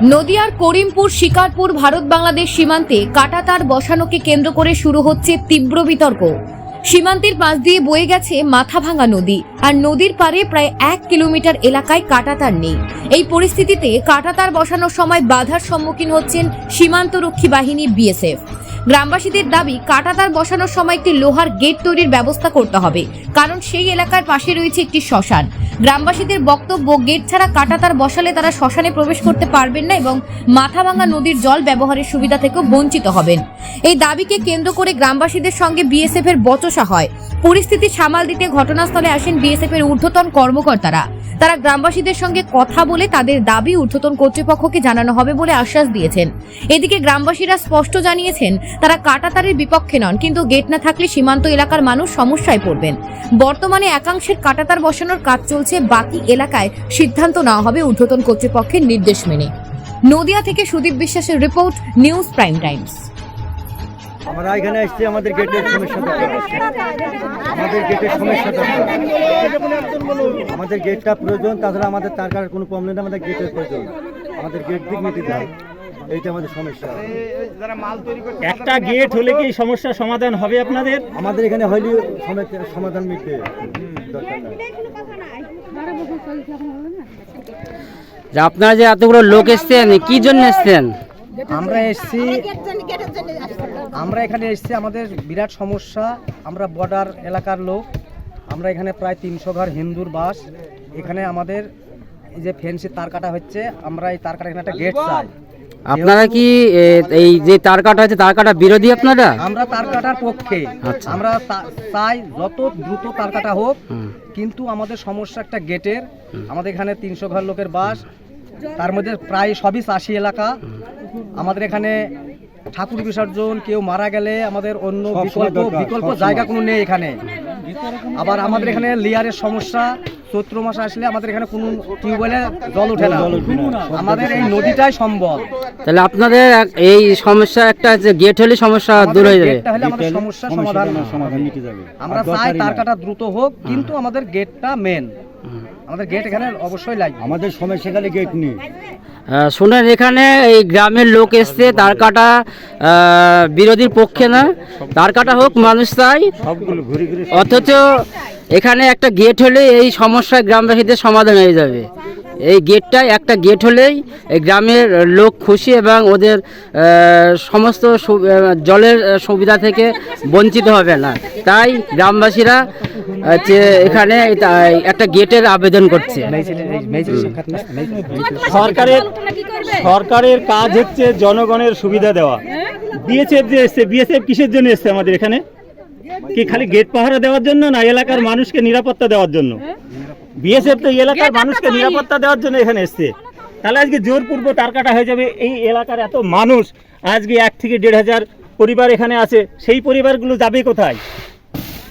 নদিয়ার করিমপুর শিকারপুর ভারত বাংলাদেশ সীমান্তে কাঁটাতার বসানোকে কেন্দ্র করে শুরু হচ্ছে তীব্র বিতর্ক। সীমান্তের পাশ দিয়ে বয়ে গেছে মাথাভাঙা নদী, আর নদীর পারে প্রায় 1 কিলোমিটার এলাকায় কাঁটাতার নেই। এই পরিস্থিতিতে কাঁটাতার বসানোর সময় বাধার সম্মুখীন হচ্ছেন সীমান্তরক্ষী বাহিনী বিএসএফ। গ্রামবাসীদের দাবি, কাঁটাতার বসানোর সময় একটি লোহার গেট তৈরির ব্যবস্থা করতে হবে, কারণ সেই এলাকার পাশে রয়েছে একটি শ্মশান। গ্রামবাসীদের বক্তব্য, গেট ছাড়া কাঁটাতার বসালে তারা শ্মশানে প্রবেশ করতে পারবেন না এবং মাথাভাঙা নদীর জল ব্যবহারের সুবিধা থেকেও বঞ্চিত হবেন। এই দাবিকে কেন্দ্র করে গ্রামবাসীদের সঙ্গে বিএসএফ এর বচসা হয়। পরিস্থিতি সামাল দিতে ঘটনাস্থলে আসেন বিএসএফ এর ঊর্ধ্বতন কর্মকর্তারা। তারা গ্রামবাসীদের সঙ্গে কথা বলে তাদের দাবি ঊর্ধ্বতন কর্তৃপক্ষকে জানানো হবে বলে আশ্বাস দিয়েছেন। এদিকে গ্রামবাসীরা স্পষ্ট জানিয়েছেন তারা কাঁটাতারের বিপক্ষে নন, কিন্তু গেট না থাকলে সীমান্ত এলাকার মানুষ সমস্যায় পড়বেন। বর্তমানে একাংশের কাঁটাতার বসানোর কাজ চলছে, বাকি এলাকায় সিদ্ধান্ত নেওয়া হবে ঊর্ধ্বতন কর্তৃপক্ষের নির্দেশ মেনে। নদিয়া থেকে সুদীপ বিশ্বাসের রিপোর্ট, নিউজ প্রাইম টাইমস। আমরা এখানে আসছি আমাদের গেটের সমস্যা আমাদের গেটটা প্রয়োজন, তাছাড়া আমাদের তার কাটার কোনো প্রবলেম নেই, আমাদের গেটের প্রয়োজন, আমাদের গেট দিক নিতে হয়, এইটা আমাদের সমস্যা। একটা গেট হলে কি সমস্যার সমাধান হবে আপনাদের? আমাদের এখানে হইলে সমাধান মিটবে, দরকার নাই। আপনারা যে এতগুলো লোক এসছেন, কি জন্য এসছেন? আমরা এখানে এসেছি, আমাদের বিরাট সমস্যা। আমরা বর্ডার এলাকার লোক, আমরা এখানে প্রায় 300 ঘর হিন্দুর বাস। এখানে আমাদের এই যে ফেন্সি তার কাটা হচ্ছে, আমরা এই তার কাটা এখানে একটা গেট চাই। আপনারা কি এই যে তার কাটা হচ্ছে, তার কাটা বিরোধী আপনারা? আমরা তার কাটার পক্ষে। আচ্ছা। আমরা চাই যত দ্রুত তার কাটা হোক, কিন্তু আমাদের সমস্যা একটা গেটের। আমাদের এখানে 300 ঘর লোকের বাস, তার মধ্যে প্রায় সবই চাষি এলাকা। আমাদের এখানে ঠাকুর বিসর্জন, কেউ মারা গেলে আমাদের অন্য বিকল্প জায়গা কোনো নেই এখানে। আবার আমাদের এখানে লেয়ারের সমস্যা, চৈত্র মাসে আসলে আমাদের এখানে কোনো টিউবওয়েলে জল ওঠে না, আমাদের এই নদীটাই সম্ভব। তাহলে আপনাদের এই সমস্যা একটা যে গেট হলে সমস্যা দূর হয়ে যাবে। তাহলে আমাদের সমস্যা সমাধান মিটে যাবে। আমরা চাই তার কাটা দ্রুত হোক, কিন্তু আমাদের গেটটা মেন, আমাদের গেট এখানে অবশ্যই লাগবে। আমাদের সমস্যা খালি গেট নেই। শুনেন, এখানে এই গ্রামের লোক এসছে, তার কাটা বিরোধীর পক্ষে না, তার কাটা হোক মানুষ চাই। অথচ এখানে একটা গেট হলে এই সমস্যা গ্রামবাসীদের সমাধান হয়ে যাবে। এই গেটটাই, একটা গেট হলেই এই গ্রামের লোক খুশি এবং ওদের সমস্ত জলের সুবিধা থেকে বঞ্চিত হবে না। তাই গ্রামবাসীরা এখানে একটা গেটের আবেদন করছে। সরকারের কাজ হচ্ছে জনগণের সুবিধা দেওয়া। বিএসএফ যে এসছে, বিএসএফ কিসের জন্য এসছে আমাদের এখানে? কি খালি গেট পাহারা দেওয়ার জন্য, না এলাকার মানুষকে নিরাপত্তা দেওয়ার জন্য? বিএসএফ তো এলাকার মানুষকে নিরাপত্তা দেওয়ার জন্য এখানে এসছে। তাহলে আজকে জোরপূর্বক তার কাটা হয়ে যাবে। এই এলাকার এত মানুষ, আজকে 1 থেকে 1,500 পরিবার এখানে আছে, সেই পরিবারগুলো যাবে কোথায়?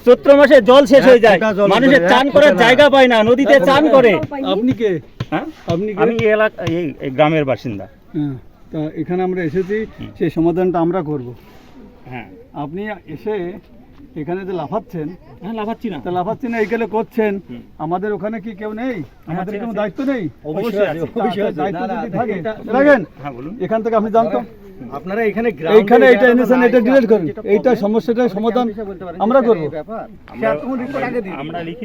চৈত্র মাসে জল শেষ হয়ে যায়, মানুষের চান করার জায়গা পায় না, নদীতে চান করে। আপনি কে? হ্যাঁ, আপনি আমি এই গ্রামের বাসিন্দা। তা এখানে আমরা এসেছি, সেই সমাধানটা আমরা করব। হ্যাঁ, আপনি এসে এখানে যে লাফাচ্ছেন, হ্যাঁ লাফাচ্ছি না, তা লাফাচ্ছি না এইগুলো করছেন। আমাদের ওখানে কি কেউ নেই? আমাদের কোনো দায়িত্ব নেই? অবশ্যই আছে। দায়িত্ব যদি থাকে রাখেন। হ্যাঁ বলুন। এখান থেকে আপনি জানতো আপনারা এখানে এইটা এনেছেন, এটা ডিলিট করুন। এইটা সমস্যাটার সমাধান আমরা করবো। আমরা লিখি।